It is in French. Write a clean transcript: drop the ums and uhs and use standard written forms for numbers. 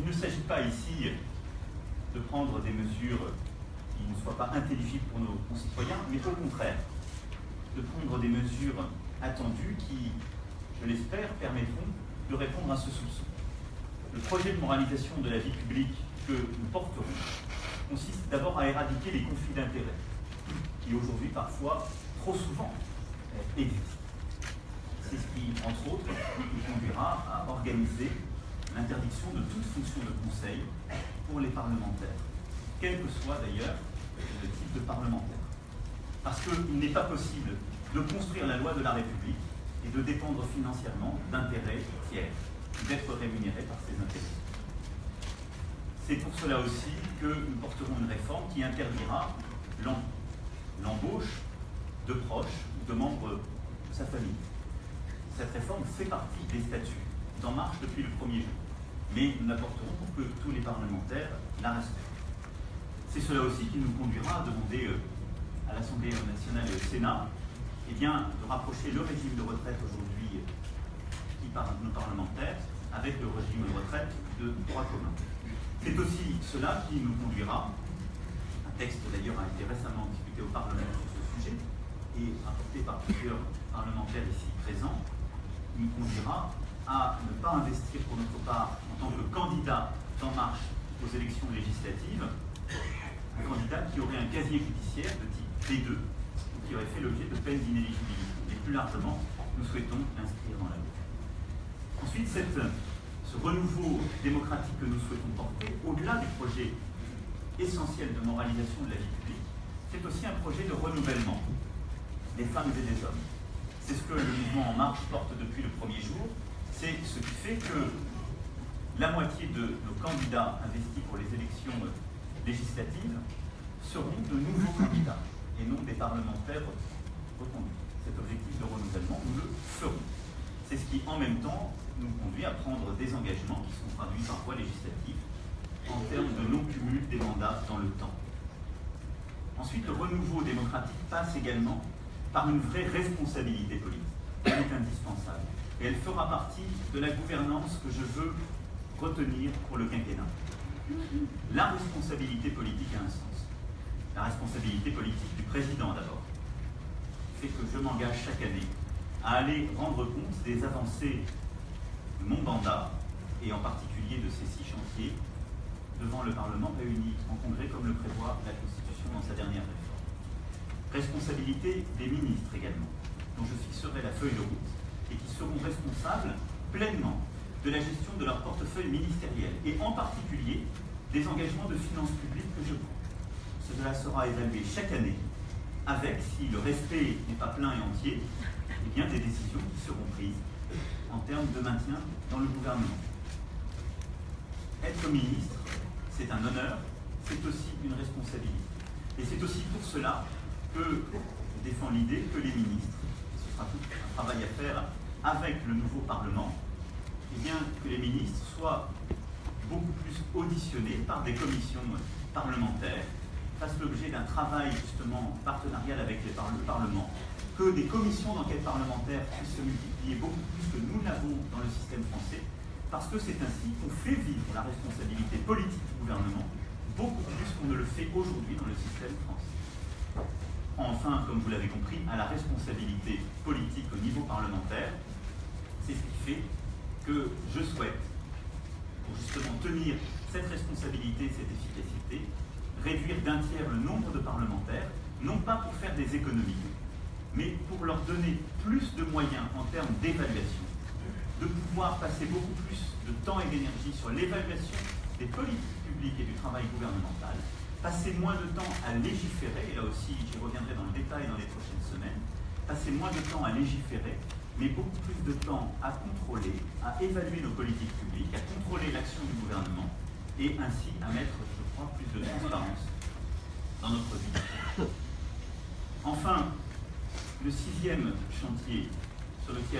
Il ne s'agit pas ici de prendre des mesures qui ne soient pas intelligibles pour nos concitoyens, mais au contraire, de prendre des mesures attendues qui, je l'espère, permettront de répondre à ce soupçon. Le projet de moralisation de la vie publique que nous porterons consiste d'abord à éradiquer les conflits d'intérêts qui aujourd'hui, parfois, trop souvent, existent. C'est ce qui, entre autres, nous conduira à organiser l'interdiction de toute fonction de conseil pour les parlementaires, quel que soit d'ailleurs le type de parlementaire. Parce qu'il n'est pas possible de construire la loi de la République et de dépendre financièrement d'intérêts tiers, d'être rémunérés par ces intérêts. C'est pour cela aussi que nous porterons une réforme qui interdira l'embauche de proches ou de membres de sa famille. Cette réforme fait partie des statuts d'En Marche depuis le premier jour, mais nous l'apporterons pour que tous les parlementaires la respectent. C'est cela aussi qui nous conduira à demander à l'Assemblée nationale et au Sénat de rapprocher le régime de retraite aujourd'hui qui par nos parlementaires avec le régime de retraite de droit commun. C'est aussi cela qui nous conduira, un texte d'ailleurs a été récemment discuté au Parlement sur ce sujet et apporté par plusieurs parlementaires ici présents, nous conduira à ne pas investir pour notre part en tant que candidat d'En Marche aux élections législatives, un candidat qui aurait un casier judiciaire de type B2 ou qui aurait fait l'objet de peines d'inéligibilité. Mais plus largement, nous souhaitons l'inscrire dans la loi. Ensuite, ce renouveau démocratique que nous souhaitons porter, au-delà du projet essentiel de moralisation de la vie publique, c'est aussi un projet de renouvellement des femmes et des hommes. C'est ce que le mouvement En Marche porte depuis le premier jour. C'est ce qui fait que la moitié de nos candidats investis pour les élections législatives seront de nouveaux candidats et non des parlementaires reconduits. Cet objectif de renouvellement, nous le ferons. C'est ce qui, en même temps, nous conduit à prendre des engagements qui sont traduits par voie législative en termes de non-cumul des mandats dans le temps. Ensuite, le renouveau démocratique passe également par une vraie responsabilité politique. Elle est indispensable. Et elle fera partie de la gouvernance que je veux retenir pour le quinquennat. La responsabilité politique a un sens. La responsabilité politique du président d'abord. C'est que je m'engage chaque année à aller rendre compte des avancées de mon mandat, et en particulier de ces 6 chantiers, devant le Parlement réuni en congrès comme le prévoit la Constitution dans sa dernière réforme. Responsabilité des ministres également, dont je fixerai la feuille de route, et qui seront responsables pleinement de la gestion de leur portefeuille ministériel, et en particulier des engagements de finances publiques que je prends. Cela sera évalué chaque année, avec, si le respect n'est pas plein et entier, eh bien, des décisions qui seront prises en termes de maintien dans le gouvernement. Être ministre, c'est un honneur, c'est aussi une responsabilité. Et c'est aussi pour cela que je défends l'idée que les ministres, ce sera tout un travail à faire avec le nouveau Parlement, eh bien, que les ministres soient beaucoup plus auditionnés par des commissions parlementaires, fassent l'objet d'un travail justement partenarial avec le Parlement, que des commissions d'enquête parlementaire puissent se multiplier beaucoup plus que nous l'avons dans le système français, parce que c'est ainsi qu'on fait vivre la responsabilité politique du gouvernement, beaucoup plus qu'on ne le fait aujourd'hui dans le système français. Enfin, comme vous l'avez compris, à la responsabilité politique au niveau parlementaire, c'est ce qui fait que je souhaite, pour justement tenir cette responsabilité, cette efficacité, réduire d'un tiers le nombre de parlementaires, non pas pour faire des économies, mais pour leur donner plus de moyens en termes d'évaluation, de pouvoir passer beaucoup plus de temps et d'énergie sur l'évaluation des politiques publiques et du travail gouvernemental, passer moins de temps à légiférer, et là aussi j'y reviendrai dans le détail dans les prochaines semaines, passer moins de temps à légiférer, mais beaucoup plus de temps à contrôler, à évaluer nos politiques publiques, à contrôler l'action du gouvernement, et ainsi à mettre, je crois, plus de transparence dans notre vie. Enfin, le 6e chantier sur lequel